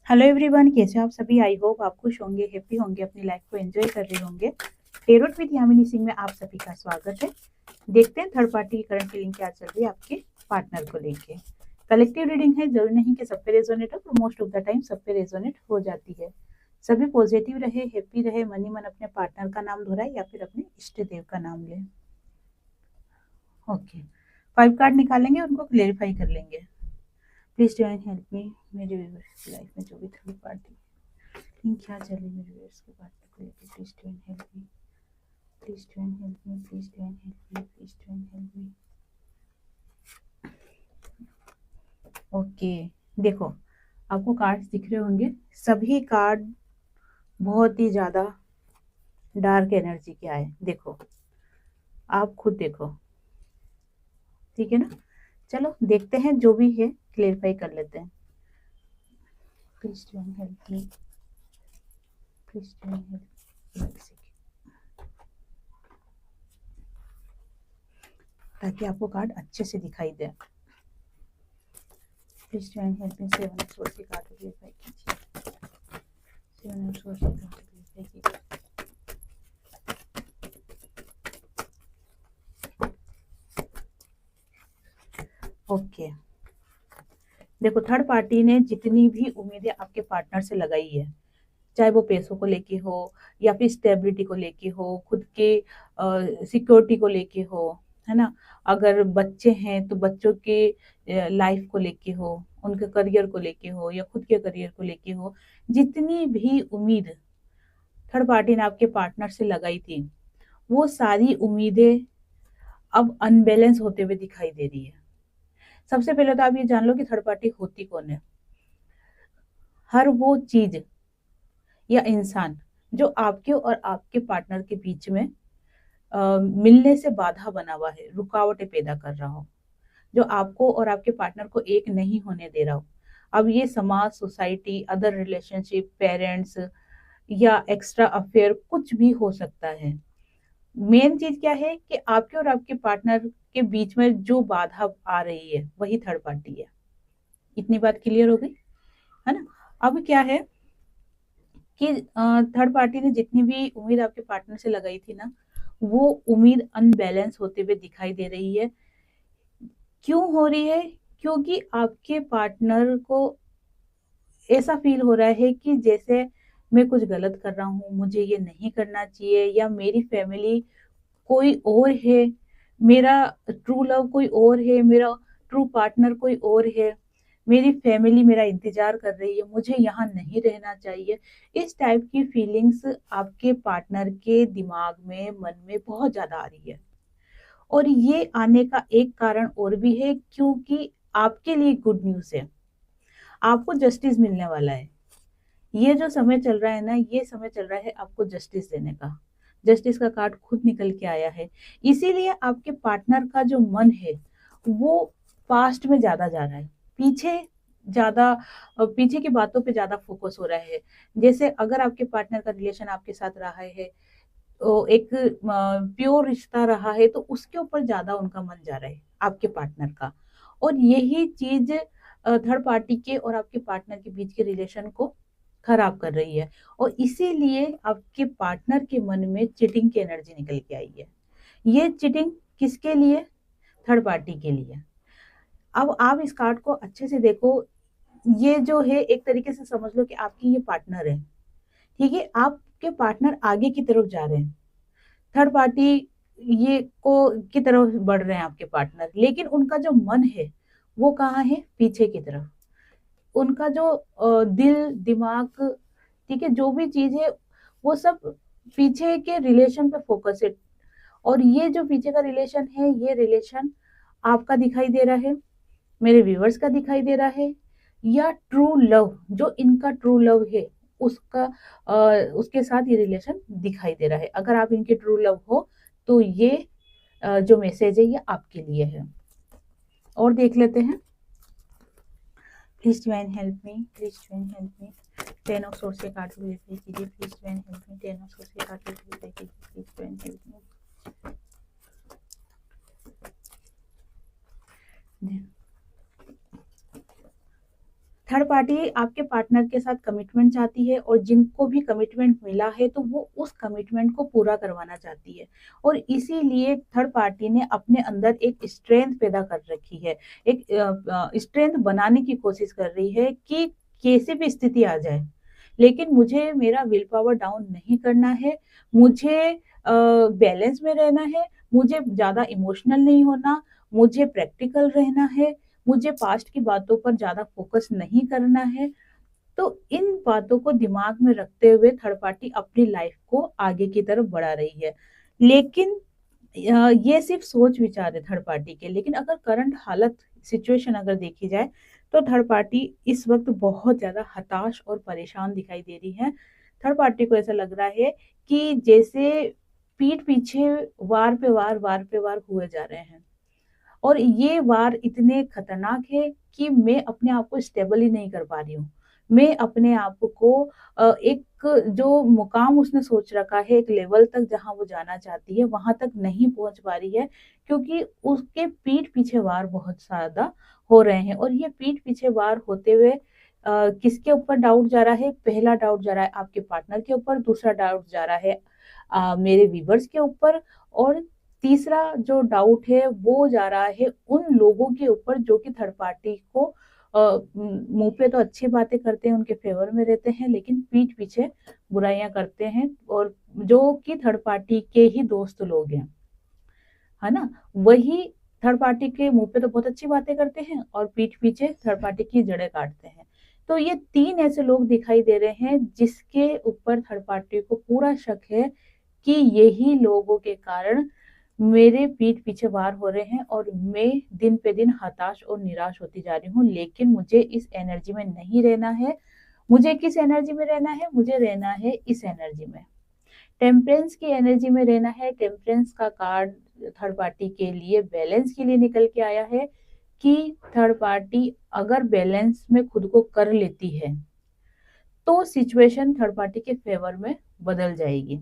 Hello everyone, कैसे हैं आप सभी। आई होप आप खुश होंगे, हैप्पी होंगे, अपनी लाइफ को एंजॉय कर रहे होंगे। टेरोट विद यामिनी सिंह में आप सभी का स्वागत है। देखते हैं थर्ड पार्टी की करंट फीलिंग क्या चल रही है आपके पार्टनर को लेके। कलेक्टिव रीडिंग है, जरूरी नहीं कि सब पे रेजोनेट हो, पर मोस्ट ऑफ द टाइम सब पे रेजोनेट हो जाती है। सभी पॉजिटिव रहे, हैप्पी रहे, मनी मन अपने पार्टनर का नाम दोहराए या फिर अपने इष्ट देव का नाम ले। ओके, 5 कार्ड निकालेंगे, उनको क्लेरिफाई कर लेंगे। प्लीज ज्वाइन हेल्प मी। मेरे व्यूअर्स की लाइफ में जो भी थर्ड पार्टी क्या चल रही है मेरे व्यूअर्स के पार्टनर को लेकर, please join help me, please join help me, please join help me, please join help me. Okay, देखो आपको कार्ड्स दिख रहे होंगे, सभी कार्ड बहुत ही ज्यादा डार्क एनर्जी के आए। देखो, आप खुद देखो, ठीक है ना। चलो देखते हैं, जो भी है क्लेरिफाई कर लेते हैं। Please join help me, please join help, ताकि आपको कार्ड अच्छे से दिखाई दे। Please join help me. 7 of source की कार्ड क्लेरिफाई कीजिए। 7 ऑफ सोर्स की कार्ड क्लेरिफाई कीजिए। ओके, देखो थर्ड पार्टी ने जितनी भी उम्मीदें आपके पार्टनर से लगाई है, चाहे वो पैसों को लेके हो या फिर स्टेबिलिटी को लेके हो, खुद के सिक्योरिटी को लेके हो, है ना। अगर बच्चे हैं तो बच्चों के लाइफ को लेके हो, उनके करियर को लेके हो या खुद के करियर को लेके हो, जितनी भी उम्मीद थर्ड पार्टी ने आपके पार्टनर से लगाई थी, वो सारी उम्मीदें अब अनबैलेंस होते हुए दिखाई दे रही है। सबसे पहले तो आप ये जान लो कि थर्ड पार्टी होती कौन है। हर वो चीज या इंसान जो आपके और आपके पार्टनर के बीच में मिलने से बाधा बना हुआ है, रुकावटें पैदा कर रहा हो, जो आपको और आपके पार्टनर को एक नहीं होने दे रहा हो। अब ये समाज, सोसाइटी, अदर रिलेशनशिप, पेरेंट्स या एक्स्ट्रा अफेयर कुछ भी हो सकता है। मेन चीज क्या है कि आपके और आपके पार्टनर के बीच में जो बाधा आ रही है वही थर्ड पार्टी है। इतनी बात क्लियर हो गई, है ना। अब क्या है कि थर्ड पार्टी ने जितनी भी उम्मीद आपके पार्टनर से लगाई थी ना, वो उम्मीद अनबैलेंस होते हुए दिखाई दे रही है। क्यों हो रही है? क्योंकि आपके पार्टनर को ऐसा फील हो रहा है कि जैसे मैं कुछ गलत कर रहा हूँ, मुझे ये नहीं करना चाहिए, या मेरी फैमिली कोई और है, मेरा ट्रू लव कोई और है, मेरा ट्रू पार्टनर कोई और है, मेरी फैमिली मेरा इंतजार कर रही है, मुझे यहाँ नहीं रहना चाहिए। इस टाइप की फीलिंग्स आपके पार्टनर के दिमाग में, मन में बहुत ज्यादा आ रही है। और ये आने का एक कारण और भी है, क्योंकि आपके लिए गुड न्यूज है, आपको जस्टिस मिलने वाला है। ये जो समय चल रहा है ना, ये समय चल रहा है आपको जस्टिस देने का। जस्टिस का कार्ड खुद निकल के आया है। इसीलिए आपके पार्टनर का जो मन है वो पास्ट में ज्यादा जा रहा है, पीछे ज्यादा, पीछे की बातों पे ज्यादा फोकस हो रहा है। जैसे अगर आपके पार्टनर का रिलेशन आपके साथ रहा है, एक प्योर रिश्ता रहा है, तो उसके ऊपर ज्यादा उनका मन जा रहा है आपके पार्टनर का। और यही चीज थर्ड पार्टी के और आपके पार्टनर के बीच के रिलेशन को खराब कर रही है। और इसीलिए आपके पार्टनर के मन में चीटिंग की एनर्जी निकल के आई है। ये चीटिंग किसके लिए? थर्ड पार्टी के लिए। अब आप इस कार्ड को अच्छे से देखो, ये जो है एक तरीके से समझ लो कि आपकी ये पार्टनर है, ठीक है। आपके पार्टनर आगे की तरफ जा रहे हैं, थर्ड पार्टी ये को की तरफ बढ़ रहे हैं आपके पार्टनर, लेकिन उनका जो मन है वो कहाँ है? पीछे की तरफ। उनका जो दिल दिमाग, ठीक है, जो भी चीज है वो सब पीछे के रिलेशन पे फोकस है। और ये जो पीछे का रिलेशन है, ये रिलेशन आपका दिखाई दे रहा है, मेरे व्यूअर्स का दिखाई दे रहा है, या ट्रू लव, जो इनका ट्रू लव है उसका उसके साथ ये रिलेशन दिखाई दे रहा है। अगर आप इनके ट्रू लव हो तो ये जो मैसेज है ये आपके लिए है। और देख लेते हैं। Please divine help me, please divine help me. 10 of source के कार्ड वेरीफाई कीजिए। Please divine help me. 10 of source के कार्ड वेरीफाई कीजिए। Please divine help me. Third party आपके पार्टनर के साथ कमिटमेंट चाहती है, और जिनको भी कमिटमेंट मिला है तो वो उस कमिटमेंट को पूरा करवाना चाहती है, और इसीलिए थर्ड पार्टी ने अपने अंदर एक स्ट्रेंथ पैदा कर रखी है, एक स्ट्रेंथ बनाने की कोशिश कर रही है कि कैसी भी स्थिति आ जाए, लेकिन मुझे मेरा विल पावर डाउन नहीं करना है, मुझे बैलेंस में रहना है, मुझे ज्यादा इमोशनल नहीं होना, मुझे प्रैक्टिकल रहना है, मुझे पास्ट की बातों पर ज्यादा फोकस नहीं करना है। तो इन बातों को दिमाग में रखते हुए थर्ड पार्टी अपनी लाइफ को आगे की तरफ बढ़ा रही है, लेकिन ये सिर्फ सोच विचार है थर्ड पार्टी के। लेकिन अगर करंट हालत सिचुएशन अगर देखी जाए तो थर्ड पार्टी इस वक्त बहुत ज्यादा हताश और परेशान दिखाई दे रही है। थर्ड पार्टी को ऐसा लग रहा है कि जैसे पीठ पीछे वार पे वार हुए जा रहे हैं, और ये वार इतने खतरनाक है कि मैं अपने आप को स्टेबल ही नहीं कर पा रही हूँ। मैं अपने आप को एक जो मुकाम उसने सोच रखा है, एक लेवल तक जहाँ वो जाना चाहती है, वहां तक नहीं पहुंच पा रही है, क्योंकि उसके पीठ पीछे वार बहुत ज्यादा हो रहे हैं। और ये पीठ पीछे वार होते हुए किसके ऊपर डाउट जा रहा है? पहला डाउट जा रहा है आपके पार्टनर के ऊपर, दूसरा डाउट जा रहा है मेरे व्यूवर्स के ऊपर, और तीसरा जो डाउट है वो जा रहा है उन लोगों के ऊपर जो कि थर्ड पार्टी को मुंह पे तो अच्छी बातें करते हैं, उनके फेवर में रहते हैं, लेकिन पीठ पीछे बुराइयां करते हैं, और जो कि थर्ड पार्टी के ही दोस्त लोग हैं, है ना? वही थर्ड पार्टी के मुंह पे तो बहुत अच्छी बातें करते हैं और पीठ पीछे थर्ड पार्टी की जड़ें काटते हैं। तो ये तीन ऐसे लोग दिखाई दे रहे हैं जिसके ऊपर थर्ड पार्टी को पूरा शक है कि यही लोगों के कारण मेरे पीठ पीछे वार हो रहे हैं, और मैं दिन पे दिन हताश और निराश होती जा रही हूँ। लेकिन मुझे इस एनर्जी में नहीं रहना है। मुझे किस एनर्जी में रहना है? मुझे रहना है इस एनर्जी में, टेम्परेंस की एनर्जी में रहना है। टेम्परेंस का कार्ड थर्ड पार्टी के लिए बैलेंस के लिए निकल के आया है कि थर्ड पार्टी अगर बैलेंस में खुद को कर लेती है तो सिचुएशन थर्ड पार्टी के फेवर में बदल जाएगी।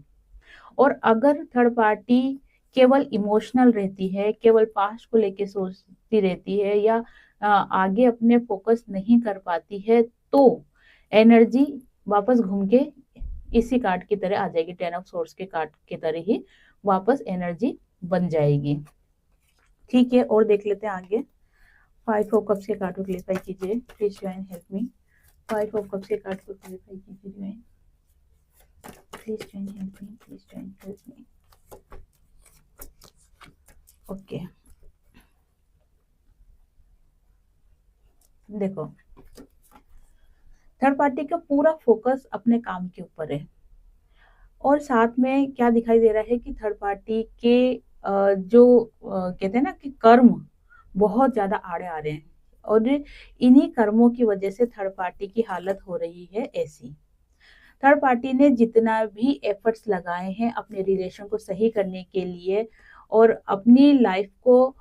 और अगर थर्ड पार्टी केवल इमोशनल रहती है, केवल पास्ट को लेके सोचती रहती है, या आगे अपने फोकस नहीं कर पाती है, तो एनर्जी वापस घूम के इसी कार्ड की तरह आ जाएगी, 10 ऑफ सोर्स के कार्ड की तरह ही वापस एनर्जी बन जाएगी। ठीक है, और देख लेते हैं आगे। 5 ऑफ कप्स के कार्ड को क्लेरिफाई कीजिए please, join help me. 5 of cups के कार्ड को क्लेरिफाई कीजिए, please join help me, please join help me. Okay, देखो थर्ड पार्टी का पूरा फोकस अपने काम के ऊपर है, और साथ में क्या दिखाई दे रहा है कि थर्ड पार्टी के जो कहते हैं ना कि कर्म बहुत ज्यादा आड़े आ रहे हैं, और इन्हीं कर्मों की वजह से थर्ड पार्टी की हालत हो रही है ऐसी। थर्ड पार्टी ने जितना भी एफर्ट्स लगाए हैं अपने रिलेशन को सही करने के लिए और अपनी लाइफ को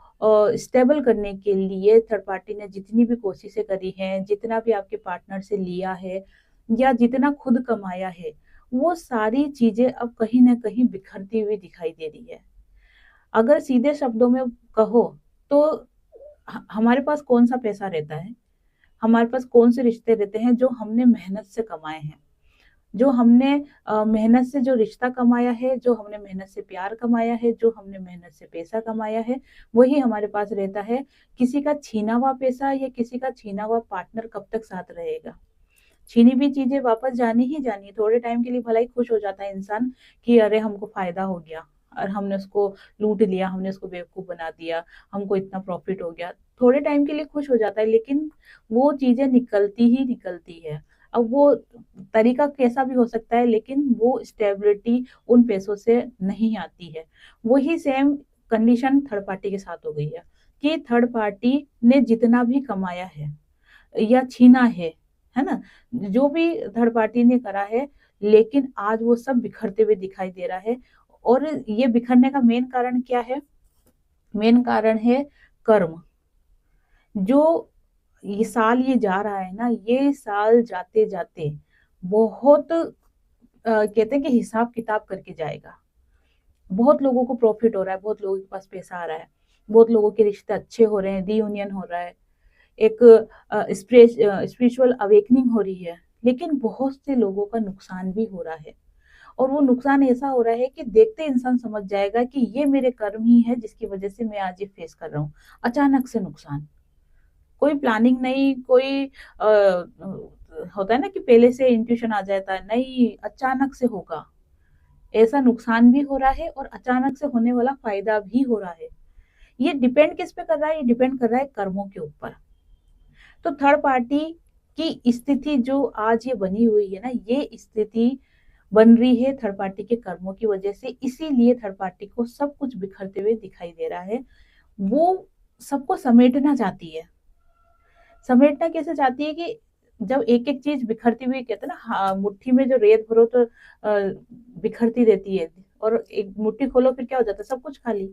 स्टेबल करने के लिए, थर्ड पार्टी ने जितनी भी कोशिशें करी हैं, जितना भी आपके पार्टनर से लिया है या जितना खुद कमाया है, वो सारी चीजें अब कहीं ना कहीं बिखरती हुई दिखाई दे रही है। अगर सीधे शब्दों में कहो तो हमारे पास कौन सा पैसा रहता है, हमारे पास कौन से रिश्ते रहते हैं जो हमने मेहनत से कमाए हैं, जो हमने मेहनत से जो रिश्ता कमाया है, जो हमने मेहनत से प्यार कमाया है, जो हमने मेहनत से पैसा कमाया है, वही हमारे पास रहता है। किसी का छीना हुआ पैसा या किसी का छीना हुआ पार्टनर कब तक साथ रहेगा? छीनी भी चीजें वापस जानी ही जानी है। थोड़े टाइम के लिए भला ही खुश हो जाता है इंसान कि अरे हमको फायदा हो गया और हमने उसको लूट लिया, हमने उसको बेवकूफ बना दिया, हमको इतना प्रॉफिट हो गया। थोड़े टाइम के लिए खुश हो जाता है, लेकिन वो चीजें निकलती ही निकलती है। अब वो तरीका कैसा भी हो सकता है, लेकिन वो स्टेबिलिटी उन पैसों से नहीं आती है। वही सेम कंडीशन थर्ड पार्टी के साथ हो गई है कि थर्ड पार्टी ने जितना भी कमाया है या छीना है ना, जो भी थर्ड पार्टी ने करा है, लेकिन आज वो सब बिखरते हुए दिखाई दे रहा है। और ये बिखरने का मेन कारण क्या है? मेन कारण है कर्म। जो ये साल ये जा रहा है ना, ये साल जाते जाते बहुत कहते हैं कि हिसाब किताब करके जाएगा। बहुत लोगों को प्रॉफिट हो रहा है, बहुत लोगों के पास पैसा आ रहा है, बहुत लोगों के रिश्ते अच्छे हो रहे हैं, रीयूनियन हो रहा है, एक स्पिरिचुअल अवेकनिंग हो रही है, लेकिन बहुत से लोगों का नुकसान भी हो रहा है। और वो नुकसान ऐसा हो रहा है कि देखते इंसान समझ जाएगा कि ये मेरे कर्म ही है जिसकी वजह से मैं आज ये फेस कर रहा हूँ। अचानक से नुकसान, कोई प्लानिंग नहीं, कोई होता है ना कि पहले से इंट्यूशन आ जाता है, नहीं अचानक से होगा। ऐसा नुकसान भी हो रहा है और अचानक से होने वाला फायदा भी हो रहा है। ये डिपेंड किस पे कर रहा है? ये डिपेंड कर रहा है कर्मों के ऊपर। तो थर्ड पार्टी की स्थिति जो आज ये बनी हुई है ना, ये स्थिति बन रही है थर्ड पार्टी के कर्मों की वजह से। इसीलिए थर्ड पार्टी को सब कुछ बिखरते हुए दिखाई दे रहा है। वो सबको समेटना चाहती है। समेटना कैसे चाहती है कि जब एक एक चीज बिखरती हुई, कहते हैं ना, मुट्ठी में जो रेत भरो तो बिखरती रहती है, और एक मुट्ठी खोलो फिर क्या हो जाता है? सब कुछ खाली।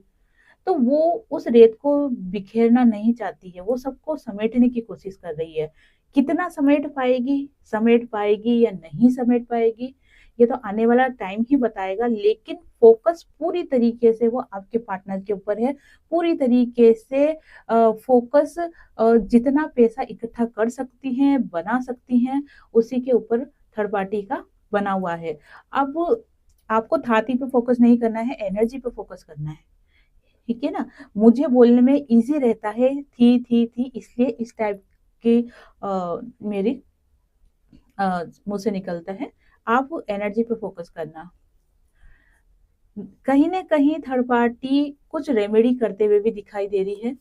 तो वो उस रेत को बिखेरना नहीं चाहती है, वो सबको समेटने की कोशिश कर रही है। कितना समेट पाएगी या नहीं समेट पाएगी, ये तो आने वाला टाइम ही बताएगा। लेकिन फोकस पूरी तरीके से वो आपके पार्टनर के ऊपर है। पूरी तरीके से फोकस जितना पैसा इकट्ठा कर सकती हैं, बना सकती हैं, उसी के ऊपर थर्ड पार्टी का बना हुआ है। अब आपको थाती पे फोकस नहीं करना है, एनर्जी पे फोकस करना है। ठीक है ना? मुझे बोलने में इजी रहता है, थी इसलिए इस टाइप की मेरी मुंह से निकलता है। आप एनर्जी पे फोकस करना। कहीं ना कहीं थर्ड पार्टी कुछ रेमेडी करते हुए भी दिखाई दे रही है।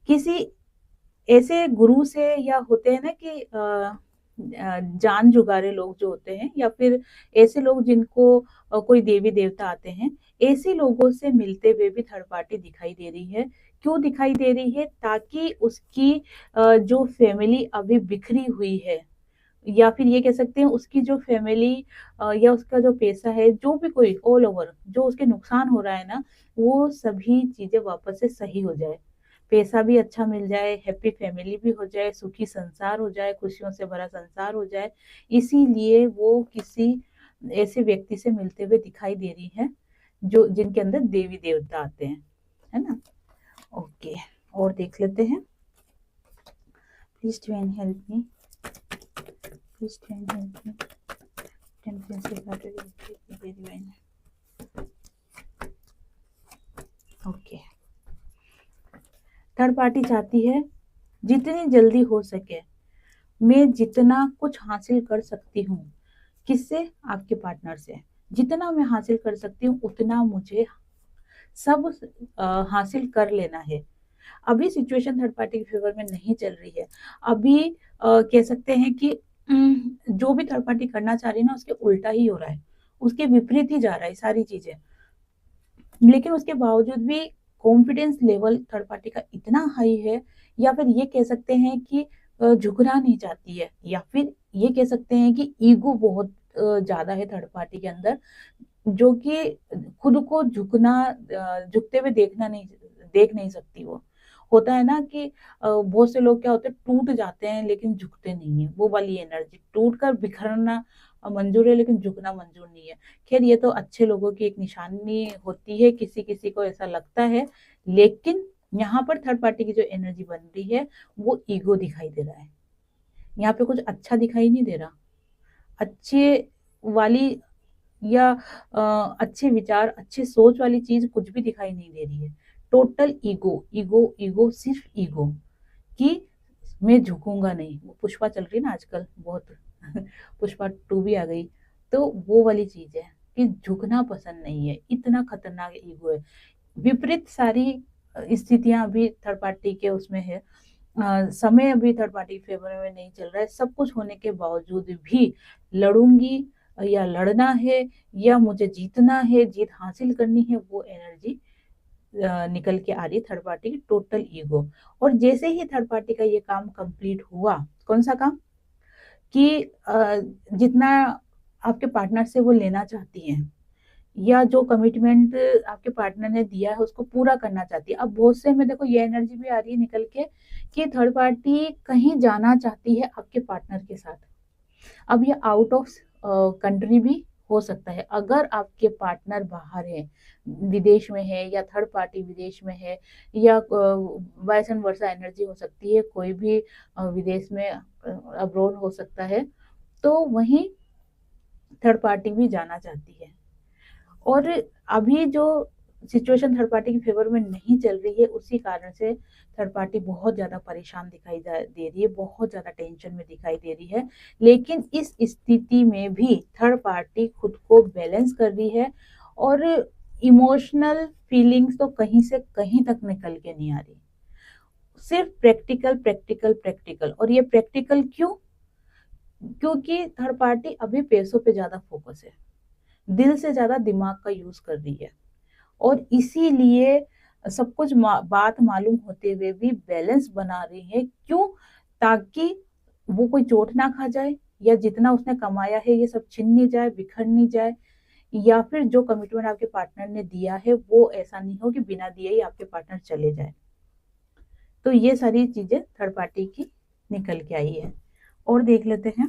किसी ऐसे गुरु से, या होते हैं ना कि जान जुगारे लोग जो होते हैं, या फिर ऐसे लोग जिनको कोई देवी देवता आते हैं, ऐसे लोगों से मिलते हुए भी थर्ड पार्टी दिखाई दे रही है। क्यों दिखाई दे रही है? ताकि उसकी जो फैमिली अभी बिखरी हुई है, या फिर ये कह सकते हैं उसकी जो फैमिली या उसका जो पैसा है, जो भी कोई ऑल ओवर जो उसके नुकसान हो रहा है ना, वो सभी चीजें वापस से सही हो जाए। पैसा भी अच्छा मिल जाए, हैप्पी फैमिली भी हो जाए, सुखी संसार हो जाए, खुशियों से भरा संसार हो जाए। इसीलिए वो किसी ऐसे व्यक्ति से मिलते हुए दिखाई दे रही है जो जिनके अंदर देवी देवता आते हैं, है ना? ओके, और देख लेते हैं। Please divine help me, please divine help me, okay. Third party चाहती है जितनी जल्दी हो सके मैं जितना कुछ हासिल कर सकती हूँ। किससे? आपके पार्टनर से। जितना मैं हासिल कर सकती हूँ उतना मुझे सब हासिल कर लेना है। अभी सिचुएशन थर्ड पार्टी के फेवर में नहीं चल रही है। अभी कह सकते हैं कि जो भी थर्ड पार्टी करना चाह रही है ना, उसके उल्टा ही हो रहा है, उसके विपरीत ही जा रहा है सारी चीजें। लेकिन उसके बावजूद भी कॉन्फिडेंस लेवल थर्ड पार्टी का इतना हाई है, या फिर ये कह सकते हैं कि झुकना नहीं चाहती है, या फिर ये कह सकते हैं कि ईगो बहुत ज्यादा है थर्ड पार्टी के अंदर, जो कि खुद को झुकते हुए देख नहीं सकती वो। होता है ना कि बहुत से लोग क्या होते हैं, टूट जाते हैं लेकिन झुकते नहीं है। वो वाली एनर्जी, टूट कर बिखरना मंजूर है लेकिन झुकना मंजूर नहीं है। खैर, ये तो अच्छे लोगों की एक निशानी होती है, किसी किसी को ऐसा लगता है। लेकिन यहाँ पर थर्ड पार्टी की जो एनर्जी बन रही है वो ईगो दिखाई दे रहा है। यहाँ पे कुछ अच्छा दिखाई नहीं दे रहा। अच्छे वाली या अच्छे विचार, अच्छे सोच वाली चीज कुछ भी दिखाई नहीं दे रही है। टोटल ईगो ईगो ईगो, सिर्फ ईगो कि मैं झुकूंगा नहीं। वो पुष्पा चल रही है ना आजकल बहुत पुष्पा 2 भी आ गई, तो वो वाली चीज है कि झुकना पसंद नहीं है। इतना खतरनाक ईगो है। विपरीत सारी स्थितियां अभी थर्ड पार्टी के उसमें है। समय अभी थर्ड पार्टी के फेवर में नहीं चल रहा है। सब कुछ होने के बावजूद भी लड़ूंगी, या लड़ना है, या मुझे जीतना है, जीत हासिल करनी है, वो एनर्जी निकल के आ रही है थर्ड पार्टी की, टोटल ईगो। और जैसे ही थर्ड पार्टी का ये काम कंप्लीट हुआ, कौन सा काम? कि जितना आपके पार्टनर से वो लेना चाहती हैं, या जो कमिटमेंट आपके पार्टनर ने दिया है उसको पूरा करना चाहती है। अब बहुत से में देखो ये एनर्जी भी आ रही है निकल के कि थर्ड पार्टी कहीं जाना चाहती है आपके पार्टनर के साथ। अब ये आउट ऑफ कंट्री भी हो सकता है। अगर आपके पार्टनर बाहर है, विदेश में है, या थर्ड पार्टी विदेश में है, या वाइस एंड वर्सा एनर्जी हो सकती है, कोई भी विदेश में अब्रोड हो सकता है, तो वहीं थर्ड पार्टी भी जाना चाहती है। और अभी जो सिचुएशन थर्ड पार्टी के फेवर में नहीं चल रही है, उसी कारण से थर्ड पार्टी बहुत ज्यादा परेशान दिखाई दे रही है, बहुत ज्यादा टेंशन में दिखाई दे रही है। लेकिन इस स्थिति में भी थर्ड पार्टी खुद को बैलेंस कर रही है, और इमोशनल फीलिंग्स तो कहीं से कहीं तक निकल के नहीं आ रही। सिर्फ प्रैक्टिकल प्रैक्टिकल प्रैक्टिकल। और ये प्रैक्टिकल क्यों? क्योंकि थर्ड पार्टी अभी पैसों पे ज्यादा फोकस है, दिल से ज्यादा दिमाग का यूज कर रही है, और इसीलिए सब कुछ बात मालूम होते हुए भी बैलेंस बना रही है। क्यों? ताकि वो कोई चोट ना खा जाए, या जितना उसने कमाया है ये सब छिन नहीं जाए, बिखर नहीं जाए, या फिर जो कमिटमेंट आपके पार्टनर ने दिया है वो ऐसा नहीं हो कि बिना दिए ही आपके पार्टनर चले जाए। तो ये सारी चीजें थर्ड पार्टी की निकल के आई है। और देख लेते हैं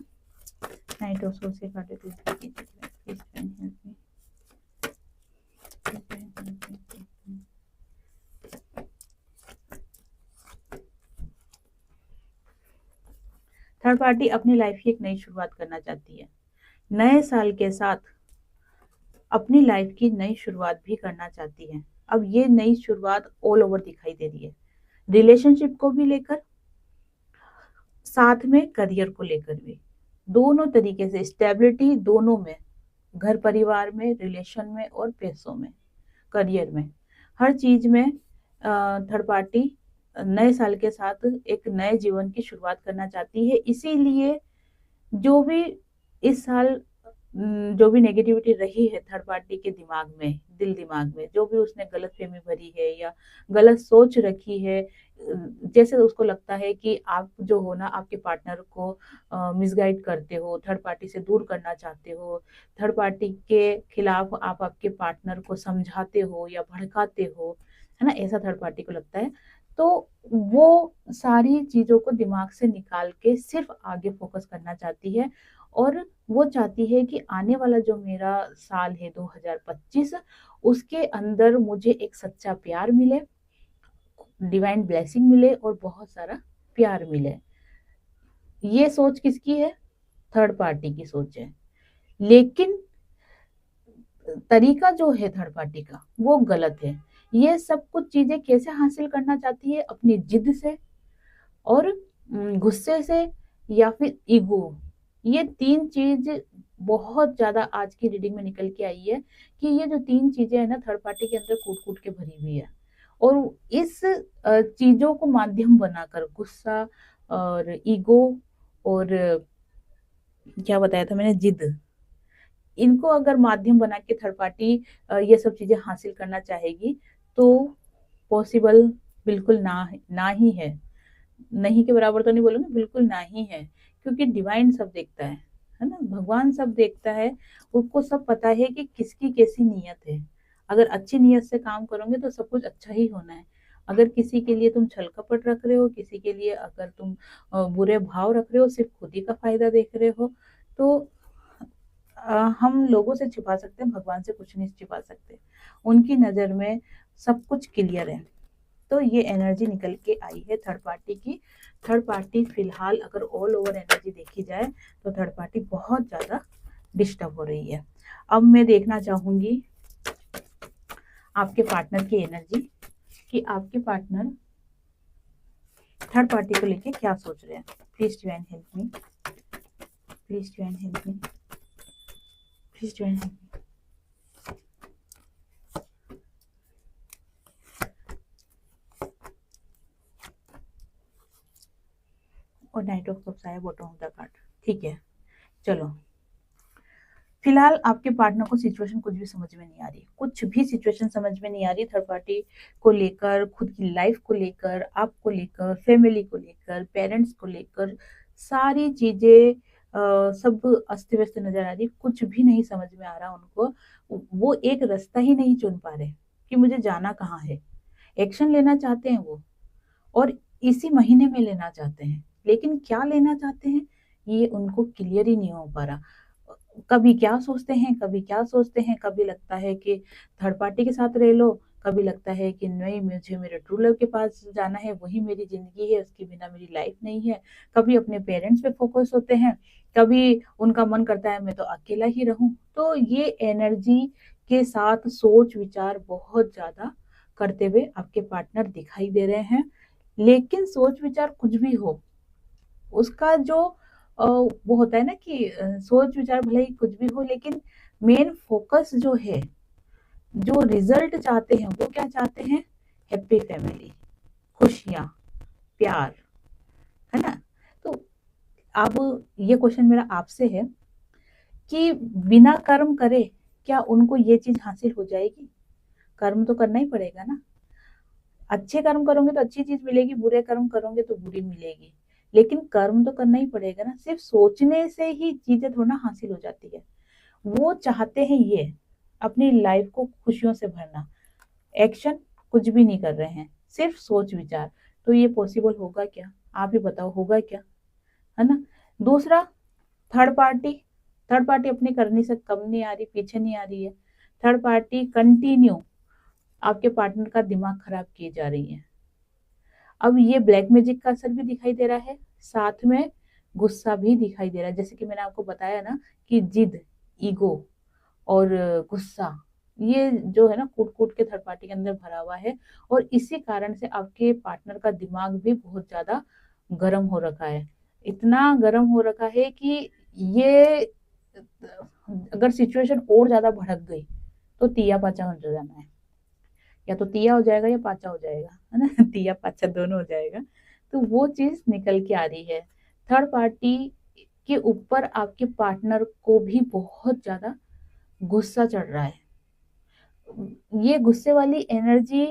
नाइट ऑफ सोर्स से कार्ड थर्ड पार्टी अपनी लाइफ की एक नई शुरुआत करना चाहती है, नए साल के साथ अपनी लाइफ की नई शुरुआत भी करना चाहती है। अब ये नई शुरुआत ऑल ओवर दिखाई दे रही है, रिलेशनशिप को भी लेकर, साथ में करियर को लेकर भी, दोनों तरीके से स्टेबिलिटी, दोनों में, घर परिवार में, रिलेशन में, और पैसों में, करियर में, हर चीज में थर्ड पार्टी नए साल के साथ एक नए जीवन की शुरुआत करना चाहती है। इसीलिए जो भी इस साल जो भी नेगेटिविटी रही है थर्ड पार्टी के दिमाग में, दिल दिमाग में, जो भी उसने गलत फहमी भरी है या गलत सोच रखी है, जैसे उसको लगता है कि आप जो हो ना, आपके पार्टनर को मिसगाइड करते हो, थर्ड पार्टी से दूर करना चाहते हो, थर्ड पार्टी के खिलाफ आप आपके पार्टनर को समझाते हो या भड़काते हो, है ना, ऐसा थर्ड पार्टी को लगता है। तो वो सारी चीजों को दिमाग से निकाल के सिर्फ आगे फोकस करना चाहती है, और वो चाहती है कि आने वाला जो मेरा साल है 2025, उसके अंदर मुझे एक सच्चा प्यार मिले, डिवाइन ब्लेसिंग मिले, और बहुत सारा प्यार मिले। ये सोच किसकी है? थर्ड पार्टी की सोच है। लेकिन तरीका जो है थर्ड पार्टी का वो गलत है। ये सब कुछ चीजें कैसे हासिल करना चाहती है? अपनी जिद से, और गुस्से से, या फिर ईगो। ये तीन चीज बहुत ज्यादा आज की रीडिंग में निकल के आई है, कि ये जो तीन चीजें है ना, थर्ड पार्टी के अंदर कूट कूट के भरी हुई है। और इस चीजों को माध्यम बनाकर, गुस्सा और ईगो और क्या बताया था मैंने, जिद, इनको अगर माध्यम बना के थर्ड पार्टी ये सब चीजें हासिल करना चाहेगी, तो पॉसिबल बिल्कुल ना ही है। नहीं के बराबर तो नहीं बोलूंगी, बिल्कुल ना ही है। क्योंकि डिवाइन सब देखता है ना, भगवान सब देखता है, उसको सब पता है कि किसकी कैसी नीयत है। अगर अच्छी नीयत से काम करोगे तो सब कुछ अच्छा ही होना है। अगर किसी के लिए तुम छल कपट रख रहे हो, किसी के लिए अगर तुम बुरे भाव रख रहे हो, सिर्फ खुद ही का फायदा देख रहे हो, तो हम लोगों से छिपा सकते हैं, भगवान से कुछ नहीं छिपा सकते। उनकी नजर में सब कुछ क्लियर है। तो ये एनर्जी निकल के आई है थर्ड पार्टी की। थर्ड पार्टी फिलहाल अगर ऑल ओवर एनर्जी देखी जाए तो थर्ड पार्टी बहुत ज्यादा डिस्टर्ब हो रही है। अब मैं देखना चाहूंगी आपके पार्टनर की एनर्जी, कि आपके पार्टनर थर्ड पार्टी को लेके क्या सोच रहे हैं। Please divine help me, please divine help me, please divine help me. और नाइट ऑफ कप्स आया बॉटम ऑफ द कार्ड। ठीक है, चलो फिलहाल आपके पार्टनर को सिचुएशन कुछ भी समझ में नहीं आ रही, कुछ भी सिचुएशन समझ में नहीं आ रही थर्ड पार्टी को लेकर, खुद की लाइफ को लेकर, आपको लेकर, फैमिली को लेकर, पेरेंट्स को लेकर, सारी चीजें सब अस्त व्यस्त नजर आ रही, कुछ भी नहीं समझ में आ रहा उनको। वो एक रास्ता ही नहीं चुन पा रहे कि मुझे जाना कहाँ है। एक्शन लेना चाहते हैं वो, और इसी महीने में लेना चाहते हैं, लेकिन क्या लेना चाहते हैं ये उनको क्लियर ही नहीं हो पा रहा। कभी क्या सोचते हैं, कभी क्या सोचते हैं, कभी लगता है कि थर्ड पार्टी के साथ रह लो, कभी लगता है कि नहीं, मुझे मेरे ट्रू लव के पास जाना है, वही मेरी जिंदगी है, उसके बिना मेरी लाइफ नहीं है। कभी अपने पेरेंट्स पे फोकस होते हैं, कभी उनका मन करता है मैं तो अकेला ही रहूं। तो ये एनर्जी के साथ सोच विचार बहुत ज्यादा करते हुए आपके पार्टनर दिखाई दे रहे हैं। लेकिन सोच विचार कुछ भी हो, उसका जो वो होता है ना कि सोच विचार भले ही कुछ भी हो, लेकिन मेन फोकस जो है, जो रिजल्ट चाहते हैं वो क्या चाहते हैं? हैप्पी फैमिली, खुशियां, प्यार, है ना? तो अब ये क्वेश्चन मेरा आपसे है कि बिना कर्म करे क्या उनको ये चीज हासिल हो जाएगी? कर्म तो करना ही पड़ेगा ना। अच्छे कर्म करोगे तो अच्छी चीज मिलेगी, बुरे कर्म करोगे तो बुरी मिलेगी। लेकिन कर्म तो करना ही पड़ेगा ना। सिर्फ सोचने से ही चीजें थोड़ा ना हासिल हो जाती है। वो चाहते हैं ये अपनी लाइफ को खुशियों से भरना। एक्शन कुछ भी नहीं कर रहे हैं, सिर्फ सोच विचार। तो ये पॉसिबल होगा क्या? आप ही बताओ, होगा क्या? है ना? दूसरा, थर्ड पार्टी। थर्ड पार्टी अपनी करनी से कम नहीं आ रही, पीछे नहीं आ रही है। थर्ड पार्टी कंटिन्यू आपके पार्टनर का दिमाग खराब किए जा रही है। अब ये ब्लैक मैजिक का असर भी दिखाई दे रहा है, साथ में गुस्सा भी दिखाई दे रहा है। जैसे कि मैंने आपको बताया ना कि जिद, ईगो और गुस्सा, ये जो है ना कूट कूट के थर्ड पार्टी के अंदर भरा हुआ है। और इसी कारण से आपके पार्टनर का दिमाग भी बहुत ज्यादा गर्म हो रखा है। इतना गर्म हो रखा है कि ये अगर सिचुएशन और ज्यादा भड़क गई तो तिया पाचा हो जाना है। या तो तिया हो जाएगा या पाचा हो जाएगा, है ना? तिया पाचा दोनों हो जाएगा। तो वो चीज निकल के आ रही है। थर्ड पार्टी के ऊपर आपके पार्टनर को भी बहुत ज्यादा गुस्सा चढ़ रहा है। ये गुस्से वाली एनर्जी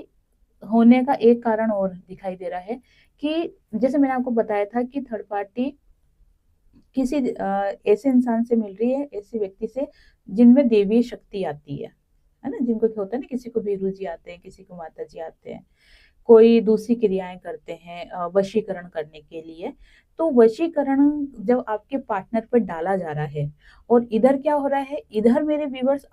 होने का एक कारण और दिखाई दे रहा है कि जैसे मैंने आपको बताया था कि थर्ड पार्टी किसी ऐसे इंसान से मिल रही है, ऐसे व्यक्ति से जिनमें देवीय शक्ति आती है ना? जिनको क्या होता है ना, किसी को वीरू जी आते हैं, किसी को माता जी आते हैं, कोई दूसरी क्रियाएं करते हैं वशीकरण करने के लिए। तो वशीकरण जब आपके पार्टनर पर डाला जा रहा है, और इधर क्या हो रहा है, इधर मेरे व्यूवर्स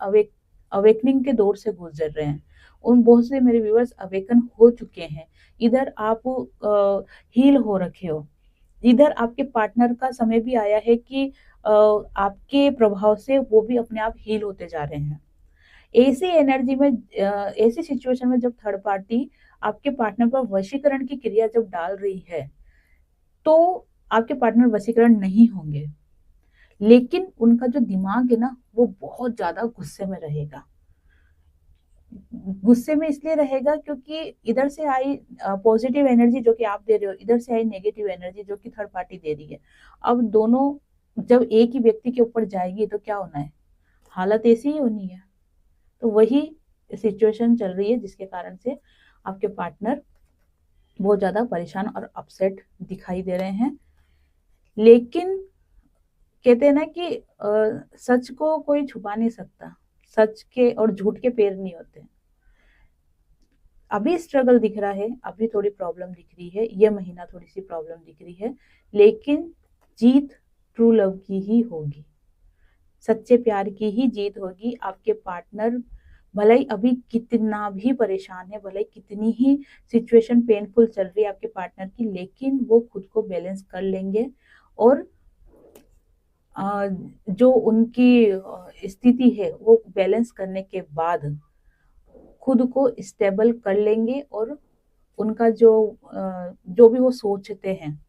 अवेकनिंग के दौर से गुजर रहे हैं। उन बहुत से मेरे व्यूवर्स अवेकन हो चुके हैं। इधर आप हील हो रखे हो। इधर आपके पार्टनर का समय भी आया है कि आपके प्रभाव से वो भी अपने आप हील होते जा रहे हैं। ऐसी एनर्जी में, ऐसी सिचुएशन में जब थर्ड पार्टी आपके पार्टनर पर वशीकरण की क्रिया जब डाल रही है, तो आपके पार्टनर वशीकरण नहीं होंगे, लेकिन उनका जो दिमाग है ना वो बहुत ज्यादा गुस्से में रहेगा। गुस्से में इसलिए रहेगा क्योंकि इधर से आई पॉजिटिव एनर्जी जो कि आप दे रहे हो, इधर से आई नेगेटिव एनर्जी जो कि थर्ड पार्टी दे रही है। अब दोनों जब एक ही व्यक्ति के ऊपर जाएगी तो क्या होना है? हालत ऐसी ही होनी है। तो वही सिचुएशन चल रही है जिसके कारण से आपके पार्टनर बहुत ज्यादा परेशान और अपसेट दिखाई दे रहे हैं। लेकिन कहते हैं ना कि सच को कोई छुपा नहीं सकता। सच के और झूठ के पैर नहीं होते। अभी स्ट्रगल दिख रहा है, अभी थोड़ी प्रॉब्लम दिख रही है, ये महीना थोड़ी सी प्रॉब्लम दिख रही है, लेकिन जीत ट्रू लव की ही होगी। सच्चे प्यार की ही जीत होगी। आपके पार्टनर भले ही अभी कितना भी परेशान है, भले ही कितनी ही सिचुएशन पेनफुल चल रही है आपके पार्टनर की, लेकिन वो खुद को बैलेंस कर लेंगे। और जो उनकी स्थिति है वो बैलेंस करने के बाद खुद को स्टेबल कर लेंगे। और उनका जो भी वो सोचते हैं,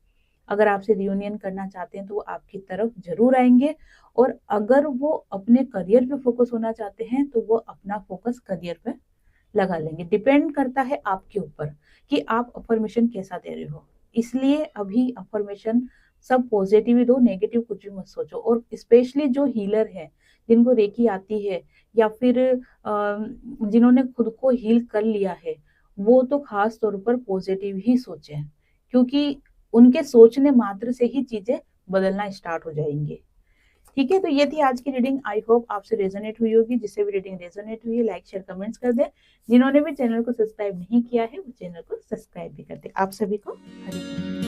अगर आपसे रियूनियन करना चाहते हैं तो वो आपकी तरफ जरूर आएंगे। और अगर वो अपने करियर पे फोकस होना चाहते हैं तो वो अपना फोकस करियर पे लगा लेंगे। डिपेंड करता है आपके ऊपर कि आप अफर्मेशन कैसा दे रहे हो। इसलिए अभी अफर्मेशन सब पॉजिटिव ही दो, नेगेटिव कुछ भी मत सोचो। और स्पेशली जो हीलर है, जिनको रेकी आती है, या फिर जिन्होंने खुद को हील कर लिया है, वो तो खास तौर पर पॉजिटिव ही सोचे, क्योंकि उनके सोचने मात्र से ही चीजें बदलना स्टार्ट हो जाएंगे। ठीक है, तो ये थी आज की रीडिंग। आई होप आपसे रेजोनेट हुई होगी। जिससे भी रीडिंग रेजोनेट हुई है, लाइक शेयर कमेंट्स कर दें। जिन्होंने भी चैनल को सब्सक्राइब नहीं किया है वो चैनल को सब्सक्राइब भी कर दे। आप सभी को हरी